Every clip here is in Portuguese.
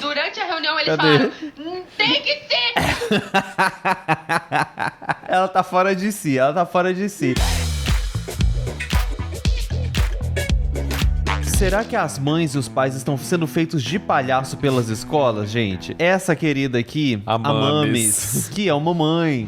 Durante a reunião eles falaram, tem que ter. Ela tá fora de si, Será que as mães e os pais estão sendo feitos de palhaço pelas escolas, gente? Essa querida aqui, a Mames, que é uma mãe,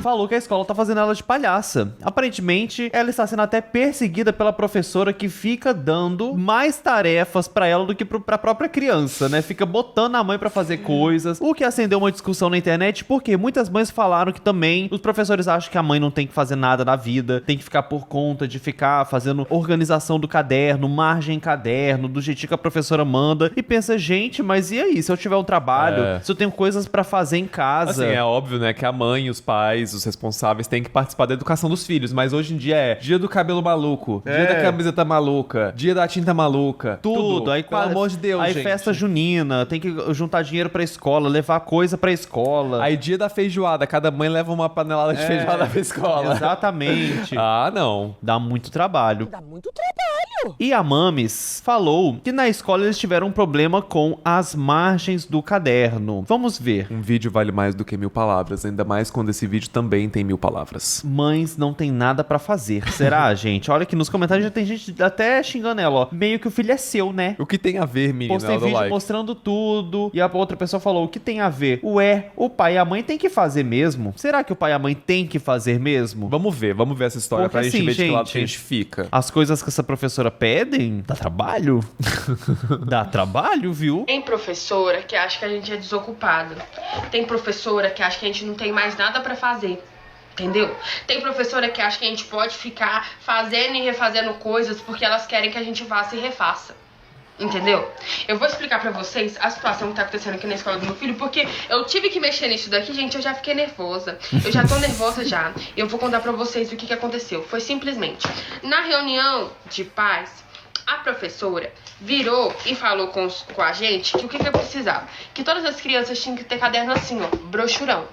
falou que a escola tá fazendo ela de palhaça. Aparentemente, ela está sendo até perseguida pela professora que fica dando mais tarefas pra ela do que pra própria criança, né? Fica botando a mãe pra fazer coisas, o que acendeu uma discussão na internet, porque muitas mães falaram que também os professores acham que a mãe não tem que fazer nada na vida, tem que ficar por conta de ficar fazendo organização do caderno, margem em caderno, do jeitinho que a professora manda, e pensa, gente, mas e aí? Se eu tiver um trabalho, se eu tenho coisas pra fazer em casa... Assim, é óbvio, né, que a mãe e os pais, os responsáveis têm que participar da educação dos filhos, mas hoje em dia é dia do cabelo maluco, dia da camiseta maluca, dia da tinta maluca, tudo. Aí, pelo amor de Deus, aí gente. festa junina, tem que juntar dinheiro pra escola, levar coisa pra escola. Aí dia da feijoada, cada mãe leva uma panelada de feijoada pra escola. Exatamente. Não. Dá muito trabalho. E a Mames falou que na escola eles tiveram um problema com as margens do caderno. Vamos ver. Um vídeo vale mais do que 1000 palavras, ainda mais quando esse vídeo também tem 1000 palavras. Mães não tem nada pra fazer. Será, gente? Olha que nos comentários já tem gente até xingando ela, ó. Meio que o filho é seu, né? O que tem a ver, menina? Postei vídeo mostrando tudo. E a outra pessoa falou, o que tem a ver? Ué, o pai e a mãe tem que fazer mesmo? Será que o pai e a mãe tem que fazer mesmo? Vamos ver essa história porque, pra gente assim, ver de que lado que a gente fica. As coisas que essa professora pedem, dá trabalho? Dá trabalho, viu? Tem professora que acha que a gente é desocupado. Tem professora que acha que a gente não tem mais nada pra fazer. Entendeu? Tem professora que acha que a gente pode ficar fazendo e refazendo coisas porque elas querem que a gente faça e refaça. Entendeu? Eu vou explicar pra vocês a situação que tá acontecendo aqui na escola do meu filho, porque eu tive que mexer nisso daqui, gente, eu já fiquei nervosa. Eu já tô nervosa já. E eu vou contar pra vocês o que aconteceu. Foi simplesmente, na reunião de pais, a professora virou e falou com a gente que o que eu precisava? Que todas as crianças tinham que ter caderno assim, ó, brochurão.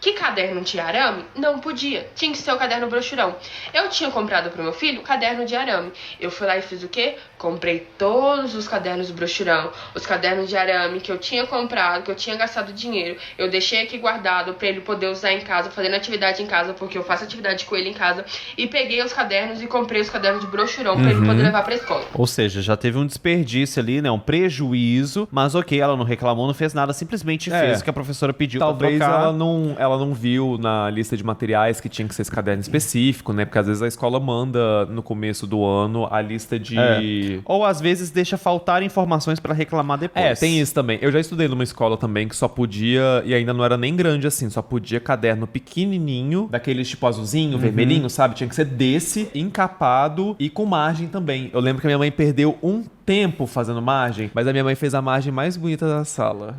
Que caderno de arame não podia, tinha que ser o caderno brochurão. Eu tinha comprado pro meu filho caderno de arame. Eu fui lá e fiz o quê? Comprei todos os cadernos brochurão, os cadernos de arame que eu tinha comprado, que eu tinha gastado dinheiro. Eu deixei aqui guardado pra ele poder usar em casa, fazendo atividade em casa, porque eu faço atividade com ele em casa. E peguei os cadernos e comprei os cadernos de brochurão pra ele poder levar pra escola. Ou seja, já teve um desperdício ali, né? Um prejuízo, mas ok, ela não reclamou, não fez nada, simplesmente fez o que a professora pediu. Talvez pra trocar. ela não viu na lista de materiais que tinha que ser esse caderno específico, né? Porque às vezes a escola manda no começo do ano a lista de... Ou às vezes deixa faltar informações pra reclamar depois. Tem isso também. Eu já estudei numa escola também que só podia, e ainda não era nem grande assim, só podia caderno pequenininho, daqueles tipo azulzinho, vermelhinho, sabe? Tinha que ser desse, encapado e com margem também. Eu lembro que a minha mãe perdeu um tempo fazendo margem, mas a minha mãe fez a margem mais bonita da sala.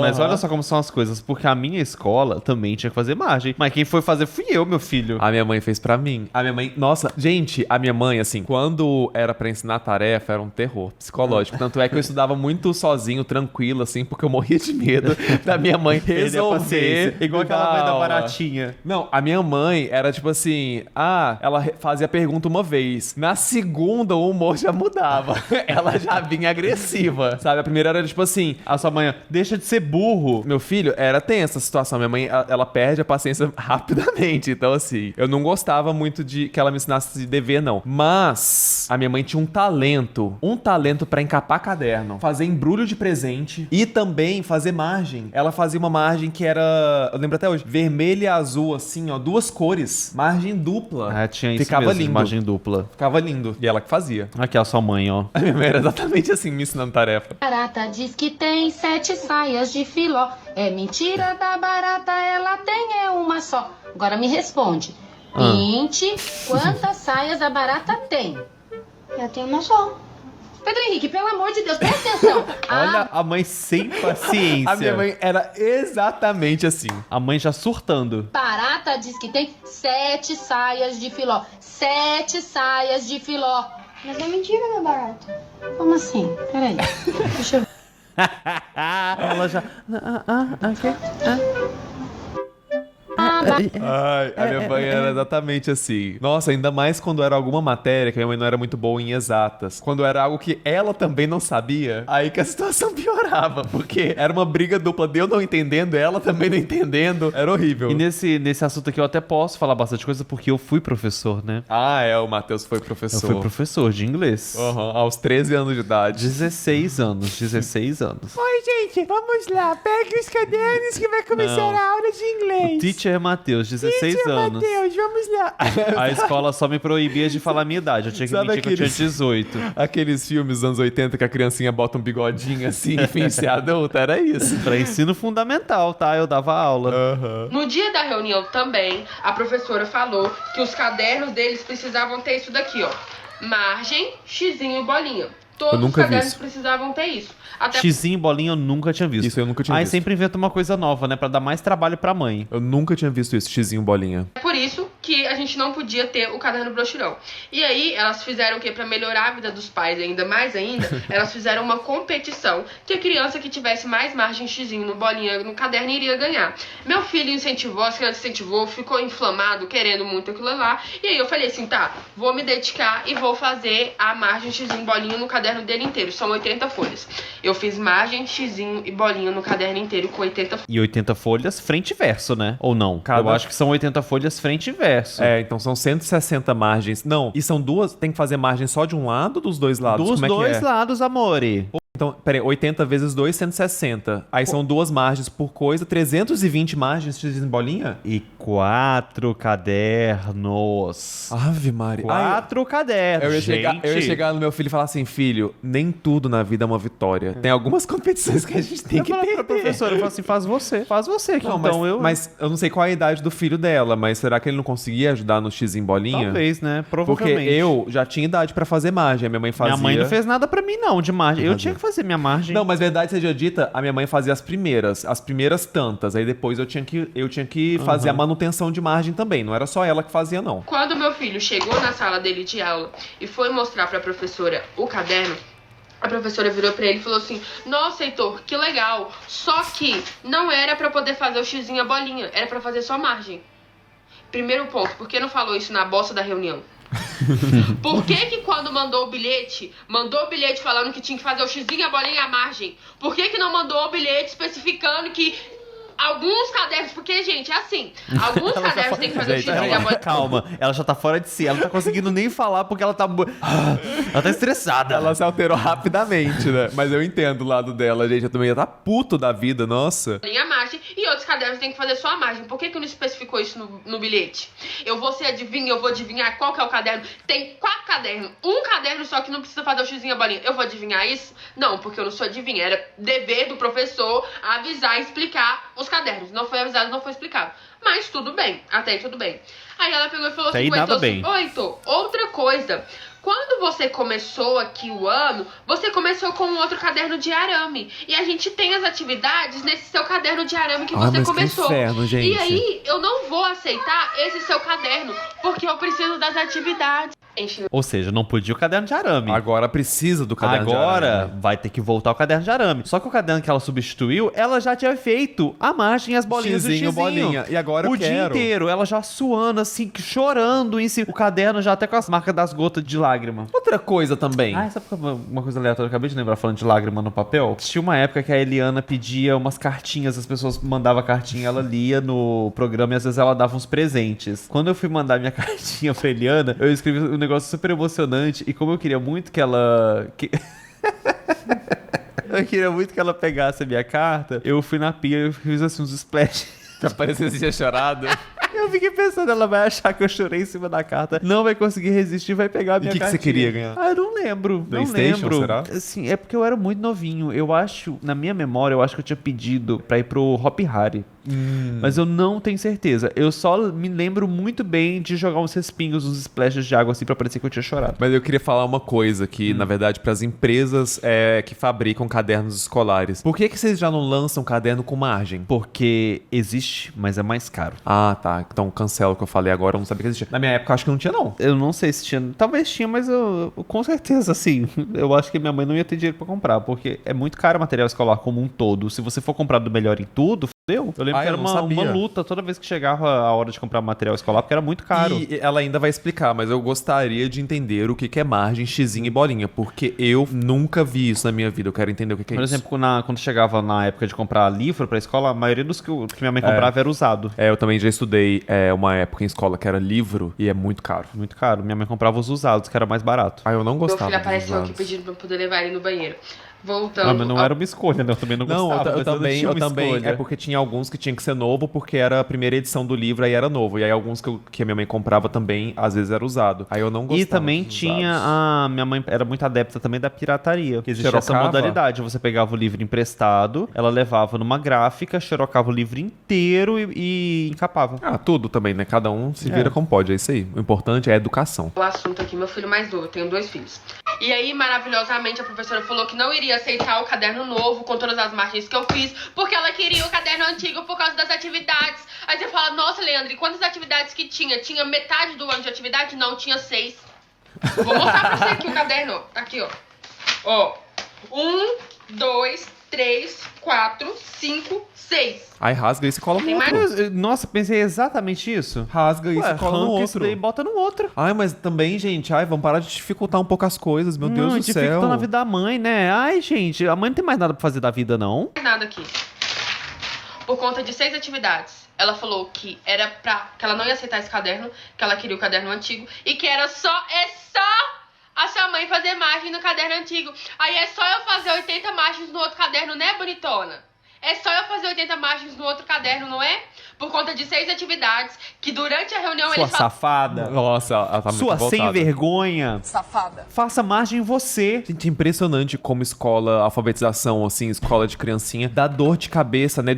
Mas olha só como são as coisas, porque a minha escola também tinha que fazer margem, mas quem foi fazer fui eu, meu filho. A minha mãe fez pra mim. A minha mãe... Nossa, gente, a minha mãe, assim, quando era pra ensinar tarefa, era um terror psicológico. Tanto é que eu estudava muito sozinho, tranquilo, assim, porque eu morria de medo da minha mãe resolver. Igual aquela mãe da baratinha. Não, a minha mãe era tipo assim, ela fazia a pergunta uma vez. Na segunda, o humor já mudava. Ela já vinha agressiva, sabe? A primeira era tipo assim, A sua mãe, deixa de ser burro. meu filho, era tensa a situação. Minha mãe, ela perde a paciência rapidamente. Então, assim, eu não gostava muito de que ela me ensinasse de dever, não. Mas a minha mãe tinha um talento pra encapar caderno, fazer embrulho de presente e também fazer margem. Ela fazia uma margem que era, eu lembro até hoje, vermelho e azul, assim, ó, 2 cores, margem dupla. Tinha isso Ficava mesmo, lindo. imagem dupla. Ficava lindo. E ela que fazia. Aqui a sua mãe, ó. A minha mãe era exatamente assim, me ensinando tarefa. Barata diz que tem 7 saias de filó. É mentira da barata, ela tem uma só. Agora me responde. 20, quantas saias a barata tem? Eu tenho uma só. Pedro Henrique, pelo amor de Deus, presta atenção. Olha a mãe sem paciência. A minha mãe era exatamente assim. A mãe já surtando. Barata diz que tem 7 saias de filó. 7 saias de filó. Mas é mentira da barata. Como assim? Peraí. Deixa eu ver. Ela já... Ai, a minha mãe era exatamente assim. Nossa, ainda mais quando era alguma matéria que a minha mãe não era muito boa em exatas. Quando era algo que ela também não sabia, aí que a situação piorava, porque era uma briga dupla de eu não entendendo, ela também não entendendo. Era horrível. E nesse assunto aqui eu até posso falar bastante coisa porque eu fui professor, né? Ah, o Matheus foi Eu professor. fui professor de inglês. Aham, aos 13 anos de idade. 16 anos, 16 anos. Oi, gente, vamos lá. Pegue os cadernos que vai começar Não. a aula de inglês. O teacher Matheus, 16 anos. Matheus, vamos lá. A escola só me proibia de falar a minha idade. Eu tinha que Sabe mentir que eu tinha aqueles- 18. Aqueles filmes dos anos 80 que a criancinha bota um bigodinho assim e finge ser adulta, era isso. Pra ensino fundamental, tá? Eu dava aula. Aham. No dia da reunião também, a professora falou que os cadernos deles precisavam ter isso daqui, ó. Margem, xizinho e bolinha. Todos os nunca vi cadernos isso. precisavam ter isso. Até Xizinho e bolinha eu nunca tinha visto. Isso eu nunca tinha Aí visto. sempre inventa uma coisa nova, né? Pra dar mais trabalho pra mãe. Eu nunca tinha visto isso, xizinho bolinha. por isso que a gente não podia ter o caderno brochurão. E aí, elas fizeram o quê? Pra melhorar a vida dos pais ainda mais ainda, elas fizeram uma competição que a criança que tivesse mais margem xizinho no bolinha, no caderno, iria ganhar. Meu filho incentivou, as crianças incentivou, ficou inflamado, querendo muito aquilo lá. E aí eu falei assim, tá, vou me dedicar e vou fazer a margem xizinho bolinha no caderno dele inteiro. São 80 folhas. Eu fiz margem, xizinho e bolinha no caderno inteiro com 80 folhas. E 80 folhas frente e verso, né? Ou não? Cada- Eu acho que são 80 folhas frente e verso. É, então são 160 margens. Não, e são duas, tem que fazer margem só de um lado ou dos dois lados? Dos Como é dois que é? lados, amore. Então, peraí, 80 vezes 2, 160. Aí são duas margens por coisa, 320 margens de bolinha? E 4 cadernos. Ave Maria. Ai, 4 cadernos, eu ia chegar no meu filho e falar assim, filho, nem tudo na vida é uma vitória. Tem algumas competições que a gente tem Eu que falo pra ter. professora, eu falo assim, faz você aqui. Não, Então mas eu não sei qual é a idade do filho dela, mas será que ele não conseguia ajudar no X em bolinha? Talvez, né? Porque Provavelmente. eu já tinha idade pra fazer margem, a minha mãe fazia. Minha mãe não fez nada pra mim, não, de margem. Eu Fazia. tinha que fazer minha margem. Não, mas verdade seja dita, a minha mãe fazia as primeiras tantas. Aí depois eu tinha que fazer a manutenção de margem também. Não era só ela que fazia, não. Quando meu filho chegou na sala dele de aula e foi mostrar pra professora o caderno, a professora virou pra ele e falou assim: nossa, Heitor, que legal. Só que não era pra poder fazer o xizinho a bolinha, era pra fazer só margem. Primeiro ponto, por que não falou isso na bosta da reunião? Por que quando mandou o bilhete falando que tinha que fazer o xizinho, a bolinha e a margem? Por que não mandou o bilhete especificando que alguns cadernos, porque, gente, é assim, alguns cadernos tem que fazer o Gente, xizinho, a bolinha... calma, ela já tá fora de si. Ela não tá conseguindo nem falar porque ela tá... ela tá estressada. Ela se alterou rapidamente, né? Mas eu entendo o lado dela, gente. Eu também ia estar puto da vida, nossa. A margem, e outros cadernos tem que fazer só a margem. Por que não especificou isso no bilhete? Eu vou adivinhar qual que é o caderno. Tem 4 cadernos, um caderno só que não precisa fazer o xizinho a bolinha. Eu vou adivinhar isso? Não, porque eu não sou adivinha. Era dever do professor avisar e explicar os cadernos. Não foi avisado, não foi explicado. Mas tudo bem, até aí tudo bem. Aí ela pegou e falou Até assim, aí pro nada Heitor, bem. ô Heitor, outra coisa... Quando você começou aqui o ano, você começou com um outro caderno de arame. E a gente tem as atividades nesse seu caderno de arame que Ai, você mas que começou. inferno, gente. E aí, eu não vou aceitar esse seu caderno, porque eu preciso das atividades. Enfim, Ou seja, não podia o caderno de arame. Agora precisa do caderno de Agora arame. vai ter que voltar o caderno de arame. Só que o caderno que ela substituiu, ela já tinha feito a margem e as bolinhas Xizinho, do xizinho. bolinha. E agora eu o dia quero. inteiro, ela já suando, assim, chorando em si. O caderno já até com as marcas das gotas de lágrima. Outra coisa também. Ah, sabe uma coisa aleatória que eu acabei de lembrar falando de lágrima no papel? Tinha uma época que a Eliana pedia umas cartinhas, as pessoas mandavam cartinha, ela lia no programa e às vezes ela dava uns presentes. Quando eu fui mandar minha cartinha pra Eliana, eu escrevi um negócio super emocionante e como eu queria muito que ela... Eu queria muito que ela pegasse a minha carta, eu fui na pia e fiz assim uns splash. Pra parecer que tinha chorado. Eu fiquei pensando, ela vai achar que eu chorei em cima da carta, não vai conseguir resistir, vai pegar a minha que você cartinha. queria ganhar? Ah, eu não lembro. Não PlayStation, lembro. será? Assim, é porque eu era muito novinho. Eu acho, na minha memória, eu acho que eu tinha pedido pra ir pro Hop Hari. Mas eu não tenho certeza. Eu só me lembro muito bem de jogar uns respingos, uns splashes de água assim pra parecer que eu tinha chorado. Mas eu queria falar uma coisa que, na verdade, pras empresas que fabricam cadernos escolares. Por que vocês já não lançam caderno com margem? Porque existe, mas é mais caro. Ah, tá. Então cancela o que eu falei agora, eu não sabia que existia. Na minha época, eu acho que não tinha, não. Eu não sei se tinha. Talvez tinha, mas eu com certeza, assim. Eu acho que minha mãe não ia ter dinheiro pra comprar. Porque é muito caro o material escolar como um todo. Se você for comprar do melhor em tudo, Eu lembro que eu era não uma sabia. luta toda vez que chegava a hora de comprar material escolar, porque era muito caro. E ela ainda vai explicar, mas eu gostaria de entender o que é margem, xizinho e bolinha, porque eu nunca vi isso na minha vida. Eu quero entender o que é Por isso. exemplo, quando chegava na época de comprar livro pra escola, a maioria dos que minha mãe comprava era usado. Eu também já estudei uma época em escola que era livro e é muito caro. Muito caro. Minha mãe comprava os usados, que era mais barato. Eu não Meu gostava filho dos apareceu aqui usados. pedindo pra eu poder levar ele no banheiro. Voltando. Mas não era uma escolha, né? Eu também não Não, gostava. eu mas também, tinha eu uma também. escolha. É porque tinha alguns que tinha que ser novo, porque era a primeira edição do livro, aí era novo. E aí alguns que a minha mãe comprava também, às vezes era usado. Aí eu não gostava. E também dos tinha usados. minha mãe era muito adepta também da pirataria. Que existia essa Xerocava? modalidade. Você pegava o livro emprestado, ela levava numa gráfica, xerocava o livro inteiro e encapava. Ah, tudo também, né? Cada um se vira como pode, é isso aí. O importante é a educação. O assunto aqui, meu filho mais novo, eu tenho 2 filhos. E aí, maravilhosamente, a professora falou que não iria aceitar o caderno novo com todas as margens que eu fiz, porque ela queria o caderno antigo por causa das atividades. Aí você fala, nossa, Leandro, e quantas atividades que tinha? Tinha metade do ano de atividade? Não, tinha 6. Vou mostrar pra você aqui o caderno, ó. Aqui, ó. Ó, 1, 2, 3, 4, 5, 6. Aí rasga isso e cola no Tem outro. mais? Nossa, pensei exatamente isso. Rasga isso Ué, e cola no arranca isso outro. daí e bota no outro. Ai, mas também, gente, vamos parar de dificultar um pouco as coisas, meu Deus do céu. dificultando a vida da mãe, né? Ai, gente, a mãe não tem mais nada pra fazer da vida, não. Nada aqui. Por conta de 6 atividades. Ela falou que era que ela não ia aceitar esse caderno, que ela queria o caderno antigo e que era só a sua mãe fazer margem no caderno antigo. Aí é só eu fazer 80 margens no outro caderno, né, bonitona? É só eu fazer 80 margens no outro caderno, não é? Por conta de 6 atividades que durante a reunião Sua eles falaram. safada. Nossa, ela tá muito Sua sem voltada. vergonha. Safada. Faça margem em você. Gente, é impressionante como escola, alfabetização, assim, escola de criancinha, dá dor de cabeça, né?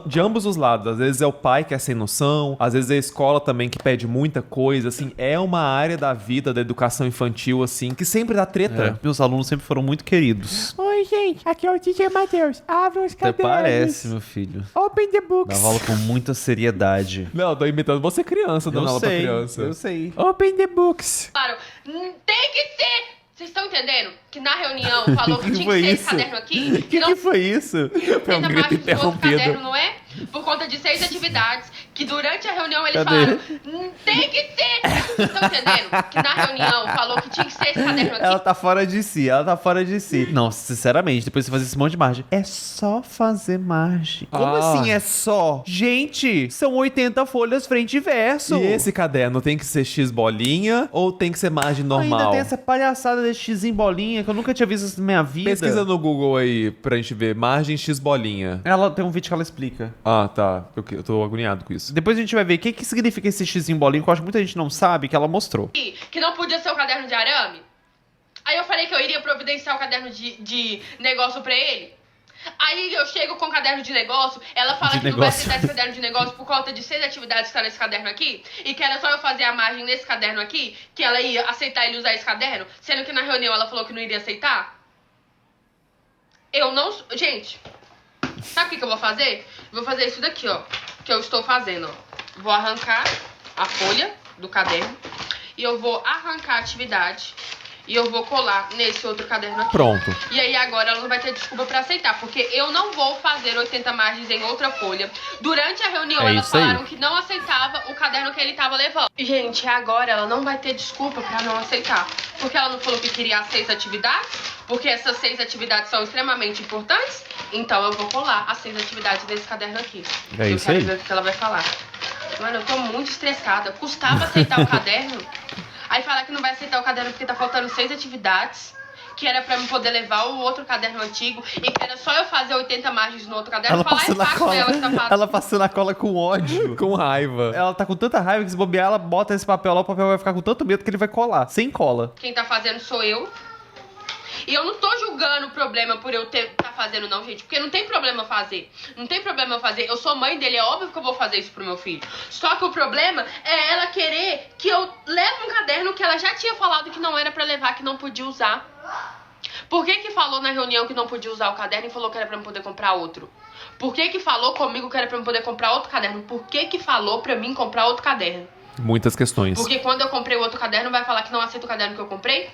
De ambos os lados. Às vezes é o pai que é sem noção, às vezes é a escola também que pede muita coisa, assim. É uma área da vida, da educação infantil, assim, que sempre dá treta. Meus alunos sempre foram muito queridos. Oi, gente. Aqui é o Teacher Matheus. Abra os Até cadernos. parece, meu filho. Open the books. Dava aula com muita seriedade. Não, eu tô imitando você criança, dando aula pra criança. eu sei. Open the books. Claro, tem que ser. Vocês estão entendendo? Que na reunião falou que tinha que foi ser esse isso? caderno aqui. Que foi isso? Foi um 80 grito margens no outro interrompido. caderno, não é? Por conta de 6 atividades, que durante a reunião eles Cadê? falaram, tem que ser! Vocês estão entendendo? Que na reunião falou que tinha que ser esse caderno aqui. Ela tá fora de si, ela tá fora de si. Não, sinceramente, depois de fazer esse monte de margem. É só fazer margem. Como Ah. assim é só? Gente, são 80 folhas frente e verso. E esse caderno tem que ser X bolinha ou tem que ser margem normal? Ainda tem essa palhaçada desse X em bolinha que eu nunca tinha visto isso na minha vida. Pesquisa no Google aí pra gente ver. Margem X bolinha. Ela tem um vídeo que ela explica. Ah, tá. Eu tô agoniado com isso. Depois a gente vai ver o que significa esse X em bolinha, que eu acho que muita gente não sabe, que ela mostrou. Que não podia ser o caderno de arame. Aí eu falei que eu iria providenciar o caderno de negócio pra ele. Aí eu chego com o caderno de negócio, ela fala De que não vai negócio. aceitar esse caderno de negócio por conta de 6 atividades que tá nesse caderno aqui, e que era só eu fazer a margem nesse caderno aqui, que ela ia aceitar ele usar esse caderno, sendo que na reunião ela falou que não iria aceitar. Eu não... Gente, sabe o que eu vou fazer? Vou fazer isso daqui, ó, que eu estou fazendo, ó. Vou arrancar a folha do caderno, e eu vou arrancar a atividade, e eu vou colar nesse outro caderno aqui. Pronto. E aí agora ela não vai ter desculpa pra aceitar, porque eu não vou fazer 80 margens em outra folha. Durante a reunião É elas isso aí. falaram que não aceitava o caderno que ele tava levando. Gente, agora ela não vai ter desculpa pra não aceitar. Porque ela não falou que queria as 6 atividades, porque essas 6 atividades são extremamente importantes. Então eu vou colar as 6 atividades desse caderno aqui. É eu isso quero aí. ver o que ela vai falar. Mano, eu tô muito estressada. Custava aceitar o caderno. Aí fala que não vai aceitar o caderno porque tá faltando 6 atividades. Que era pra eu poder levar o outro caderno antigo. E que era só eu fazer 80 margens no outro caderno. Ela Falar passando é a fácil cola. dela que tá fácil. Ela passando a cola com ódio. Com raiva. Ela tá com tanta raiva que se bobear, ela bota esse papel lá, o papel vai ficar com tanto medo que ele vai colar. Sem cola. Quem tá fazendo sou eu. E eu não tô julgando o problema por eu tá fazendo, não, gente. Porque não tem problema fazer. Não tem problema eu fazer. Eu sou mãe dele, é óbvio que eu vou fazer isso pro meu filho. Só que o problema é ela querer que eu leve um caderno que ela já tinha falado que não era pra levar, que não podia usar. Por que falou na reunião que não podia usar o caderno e falou que era pra eu poder comprar outro? Por que falou comigo que era pra eu poder comprar outro caderno? Por que falou pra mim comprar outro caderno? Muitas questões. Porque quando eu comprei o outro caderno, vai falar que não aceita o caderno que eu comprei?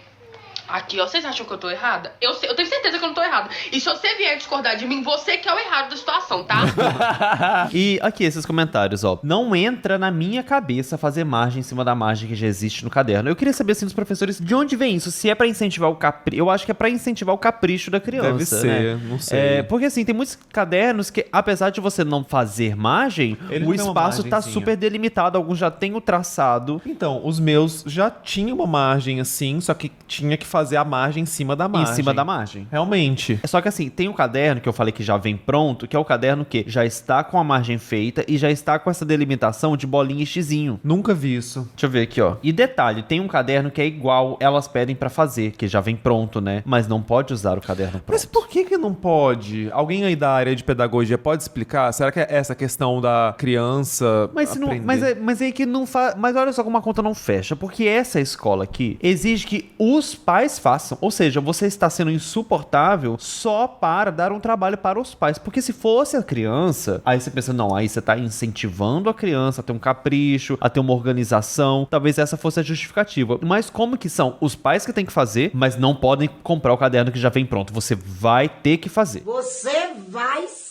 Aqui, ó, vocês acham que eu tô errada? Eu tenho certeza que eu não tô errada. E se você vier discordar de mim, você que é o errado da situação, tá? E aqui, esses comentários, ó. Não entra na minha cabeça fazer margem em cima da margem que já existe no caderno. Eu queria saber, assim, dos professores, de onde vem isso? Se é pra incentivar o capricho... Eu acho que é pra incentivar o capricho da criança, Deve ser, né? não sei. Porque, assim, tem muitos cadernos que, apesar de você não fazer margem, Ele o tem uma espaço tá margenzinha. super delimitado. Alguns já tem o traçado. Então, os meus já tinham uma margem assim, só que tinha que fazer a margem em cima da margem. Em cima da margem. Realmente. Só que assim, tem um caderno que eu falei que já vem pronto, que é o caderno que já está com a margem feita e já está com essa delimitação de bolinha e xizinho. Nunca vi isso. Deixa eu ver aqui, ó. E detalhe, tem um caderno que é igual elas pedem pra fazer, que já vem pronto, né? Mas não pode usar o caderno pronto. Mas por que não pode? Alguém aí da área de pedagogia pode explicar? Será que é essa questão da criança Mas, se não, aprender? mas é que não faz. Mas olha só como a conta não fecha. Porque essa escola aqui exige que os pais façam. Ou seja, você está sendo insuportável só para dar um trabalho para os pais. Porque se fosse a criança, aí você pensa, não, aí você está incentivando a criança a ter um capricho, a ter uma organização. Talvez essa fosse a justificativa. Mas como que são os pais que têm que fazer, mas não podem comprar o caderno que já vem pronto? Você vai ter que fazer. Você vai sim.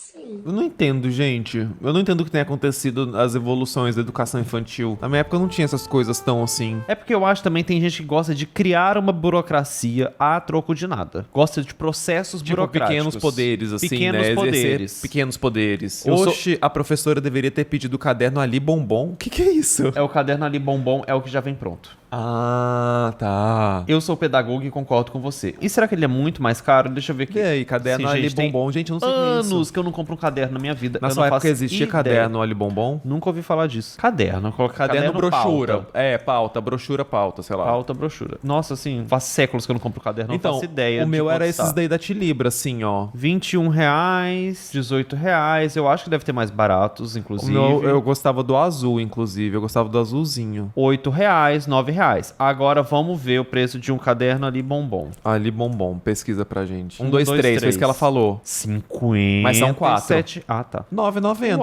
Eu não entendo, gente. Eu não entendo o que tem acontecido, as evoluções da educação infantil. Na minha época não tinha essas coisas tão assim. É porque eu acho também tem gente que gosta de criar uma burocracia a troco de nada. Gosta de processos Tipo, burocráticos. pequenos poderes, assim, Pequenos né? Exercer poderes. pequenos poderes. Oxe, A professora deveria ter pedido o caderno ali bombom. O que é isso? é o caderno ali bombom, é o que já vem pronto. Ah, tá. Eu sou pedagogo e concordo com você. E será que ele é muito mais caro? Deixa eu ver aqui. E aí, caderno Sim, ali gente, tem bombom. Gente, eu não sei o que é isso. anos que eu não compro um caderno na minha vida. Na Eu sua não época faço existia ideia. caderno ali bombom? Nunca ouvi falar disso. Caderno. Caderno brochura. Pauta. É, pauta, brochura, pauta, sei lá. Pauta, brochura. Nossa, assim, faz séculos que eu não compro caderno. Não Então, faço ideia. o de meu quanto era esses tá. daí da Tilibra, assim, ó. R$21, R$18. Eu acho que deve ter mais baratos, O inclusive. meu, eu gostava do azul, inclusive. Eu gostava do azulzinho. R$8, R$9. Agora vamos ver o preço de um caderno ali bombom. Ali bombom, pesquisa pra gente. 1, 2, 2, 3, foi 3. isso que ela falou. 50. Mas são 4. Ah, tá. 9,90.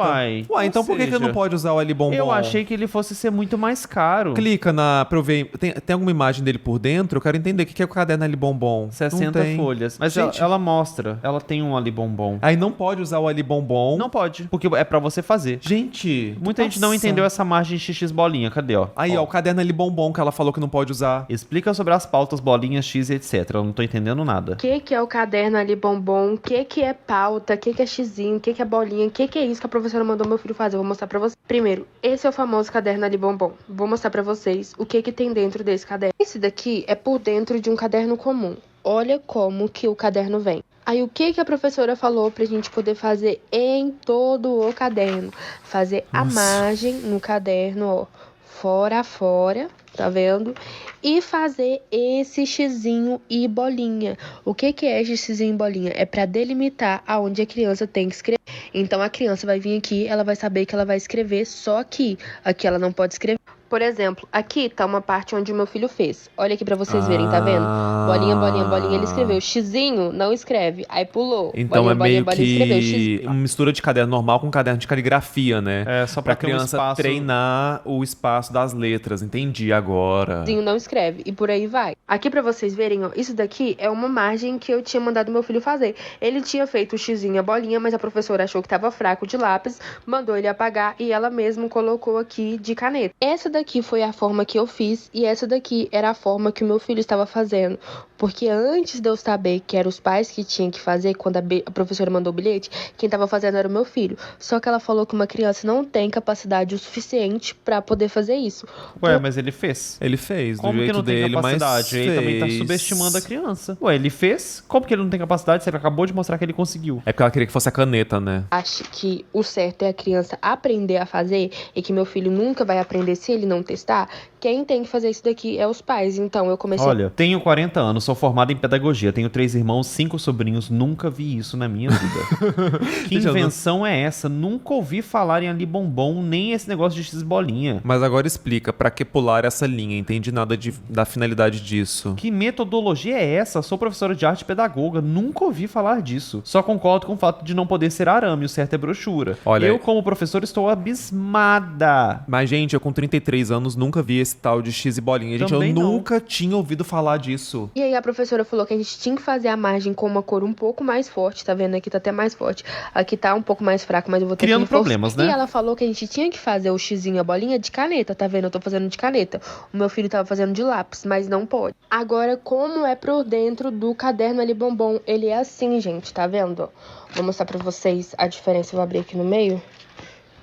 Uai, então ou por que seja, não pode usar o ali bombom? Eu achei que ele fosse ser muito mais caro. Clica pra eu ver. Tem alguma imagem dele por dentro? Eu quero entender o que é o caderno ali bombom. 60 Não tem. folhas. Mas Gente, ela mostra. Ela tem um ali bombom. aí não pode usar o ali bombom. Não pode, porque é pra você fazer. Gente, Muita gente não entendeu essa margem XX bolinha. Cadê, ó? Aí, ó, o caderno ali bombom que ela falou que não pode usar. Explica sobre as pautas, bolinhas, X e etc. Eu não tô entendendo nada. O que é o caderno ali bombom? O que é pauta? O que é xizinho? O que é bolinha? O que é isso que a professora mandou meu filho fazer? Eu vou mostrar pra vocês. Primeiro, esse é o famoso caderno ali bombom. Vou mostrar pra vocês o que tem dentro desse caderno. Esse daqui é por dentro de um caderno comum. Olha como que o caderno vem. Aí o que a professora falou pra gente poder fazer em todo o caderno? Fazer a margem no caderno, ó, fora a fora, tá vendo? E fazer esse xizinho e bolinha. O que é esse xizinho e bolinha? É pra delimitar aonde a criança tem que escrever. Então a criança vai vir aqui, ela vai saber que ela vai escrever só aqui. Aqui ela não pode escrever. Por exemplo, aqui tá uma parte onde o meu filho fez. Olha aqui pra vocês verem, tá vendo? Bolinha, bolinha, bolinha, ele escreveu. Xizinho, não escreve. Aí pulou. Então bolinha, é meio bolinha, bolinha, escreveu. que Xizinho. uma mistura de caderno normal com caderno de caligrafia, né? É, só pra Pra ter um criança espaço- treinar o espaço das letras. Entendi agora. Xizinho não escreve. E por aí vai. Aqui pra vocês verem, ó. Isso daqui é uma margem que eu tinha mandado meu filho fazer. Ele tinha feito o xizinho e a bolinha, mas a professora achou que tava fraco de lápis, mandou ele apagar e ela mesma colocou aqui de caneta. Essa daqui foi a forma que eu fiz e essa daqui era a forma que o meu filho estava fazendo. Porque antes de eu saber que eram os pais que tinham que fazer, quando a professora mandou o bilhete, quem estava fazendo era o meu filho. Só que ela falou que uma criança não tem capacidade o suficiente pra poder fazer isso. Ué, mas ele fez. Ele fez, do Como que jeito não tem dele, mas capacidade? Ele também tá fez. subestimando a criança. Ué, ele fez? Como que ele não tem capacidade? Você acabou de mostrar que ele conseguiu. É porque ela queria que fosse a caneta, né? Acho que o certo é a criança aprender a fazer e que meu filho nunca vai aprender se ele não testar. Quem tem que fazer isso daqui é os pais. Então eu comecei. Olha, tenho 40 anos, sou formado em pedagogia, tenho 3 irmãos, 5 sobrinhos, nunca vi isso na minha vida. Que Gente, eu não- invenção é essa? Nunca ouvi falar em ali bombom, nem esse negócio de x-bolinha. Mas agora explica, pra que pular essa linha? Entendi nada da finalidade disso. Que metodologia é essa? Sou professora de arte e pedagoga, nunca ouvi falar disso. Só concordo com o fato de não poder ser arame, o certo é brochura. Olha, eu, como professor, estou abismada. Mas, gente, eu com 33 anos nunca vi esse tal de X e bolinha. Gente, Também eu não. nunca tinha ouvido falar disso. E aí a professora falou que a gente tinha que fazer a margem com uma cor um pouco mais forte, tá vendo? Aqui tá até mais forte. Aqui tá um pouco mais fraco, mas eu vou ter Criando que reforçar. problemas, né? E ela falou que a gente tinha que fazer o xizinho, a bolinha de caneta, tá vendo? Eu tô fazendo de caneta. O meu filho tava fazendo de lápis, mas não pode. Agora, como é por dentro do caderno ali bombom? Ele é assim, gente, tá vendo? Vou mostrar pra vocês a diferença. Eu vou abrir aqui no meio.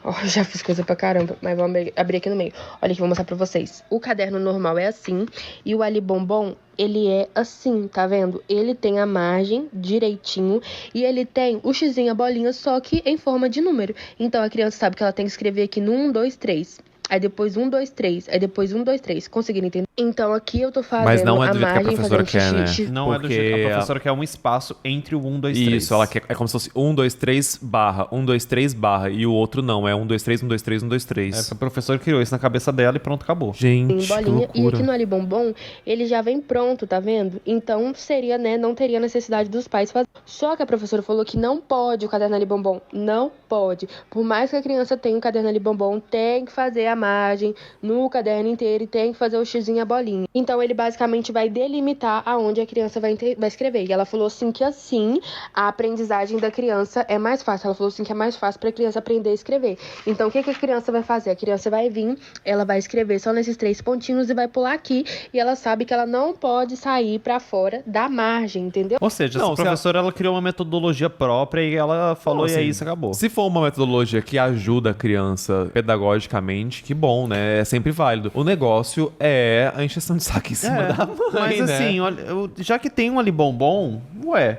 Ó, já fiz coisa pra caramba, mas vamos abrir aqui no meio. Olha aqui, vou mostrar pra vocês. O caderno normal é assim, e o Ali Bombom, ele é assim, tá vendo? Ele tem a margem direitinho, e ele tem o xizinho, a bolinha, só que em forma de número. Então, a criança sabe que ela tem que escrever aqui no 1, 2, 3. Aí depois 1, 2, 3. Aí depois 1, 2, 3. Conseguiram entender? Então aqui eu tô fazendo Mas não é do a jeito que a margem, professora fazendo quer, né? xixi. Não é do Porque jeito. A professora quer um espaço entre o 1, 2, 3. Isso, ela quer, é como se fosse 1, 2, 3 barra, 1, 2, 3 barra, e o outro não, é 1, 2, 3, 1, 2, 3, 1, 2, 3. A professora criou isso na cabeça dela e pronto, acabou. Gente, Em que bolinha. E loucura. aqui no Ali Bombom, ele já vem pronto, tá vendo? Então seria, né, não teria necessidade dos pais fazer. Só que a professora falou que não pode o caderno Ali Bombom. Não pode. Por mais que a criança tenha o caderno Ali Bombom, tem que fazer a margem no caderno inteiro e tem que fazer o xizinho e a bolinha. Então ele basicamente vai delimitar aonde a criança vai escrever. E ela falou assim que assim a aprendizagem da criança é mais fácil. Ela falou assim que é mais fácil pra criança aprender a escrever. Então o que a criança vai fazer? A criança vai vir, ela vai escrever só nesses 3 pontinhos e vai pular aqui. E ela sabe que ela não pode sair pra fora da margem, entendeu? Ou seja, Não, essa professora ela criou uma metodologia própria e ela falou Não, e assim, é isso, acabou. Se for uma metodologia que ajuda a criança pedagogicamente, que bom, né? É sempre válido. O negócio é a encheção de saco em cima da mãe, mas né? assim, olha, já que tem um Ali Bombom,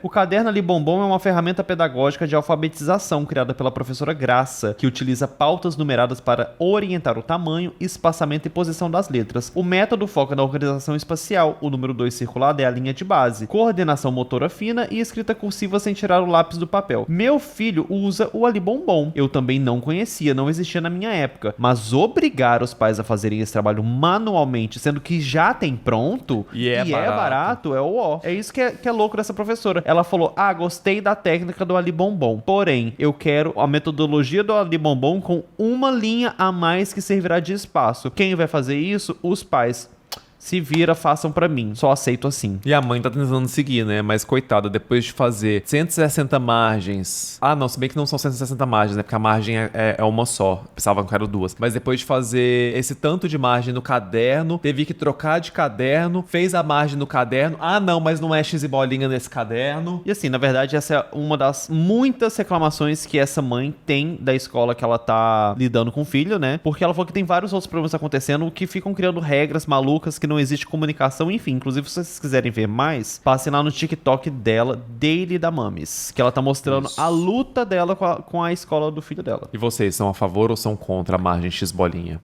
o caderno Ali Bombom é uma ferramenta pedagógica de alfabetização criada pela professora Graça, que utiliza pautas numeradas para orientar o tamanho, espaçamento e posição das letras. O método foca na organização espacial, o número 2 circulado é a linha de base, coordenação motora fina e escrita cursiva sem tirar o lápis do papel. Meu filho usa o Ali Bombom. Eu também não conhecia, não existia na minha época, mas obrigar os pais a fazerem esse trabalho manualmente, sendo que já tem pronto E é barato, é o ó. É isso que é louco dessa professora. Ela falou, gostei da técnica do Ali Bombom, porém, eu quero a metodologia do Ali Bombom com uma linha a mais que servirá de espaço. Quem vai fazer isso? Os pais. Se vira, façam pra mim. Só aceito assim. E a mãe tá tentando seguir, né? Mas coitada, depois de fazer 160 margens. Ah, não, se bem que não são 160 margens, né? Porque a margem é uma só. Pensava que eram 2. Mas depois de fazer esse tanto de margem no caderno, teve que trocar de caderno, fez a margem no caderno. Ah, não, mas não é X e bolinha nesse caderno. E assim, na verdade, essa é uma das muitas reclamações que essa mãe tem da escola que ela tá lidando com o filho, né? Porque ela falou que tem vários outros problemas acontecendo que ficam criando regras malucas que não existe comunicação, enfim. Inclusive, se vocês quiserem ver mais, passem lá no TikTok dela, Daily da Mamis, que ela tá mostrando a luta dela com a escola do filho dela. E vocês são a favor ou são contra a margem X bolinha?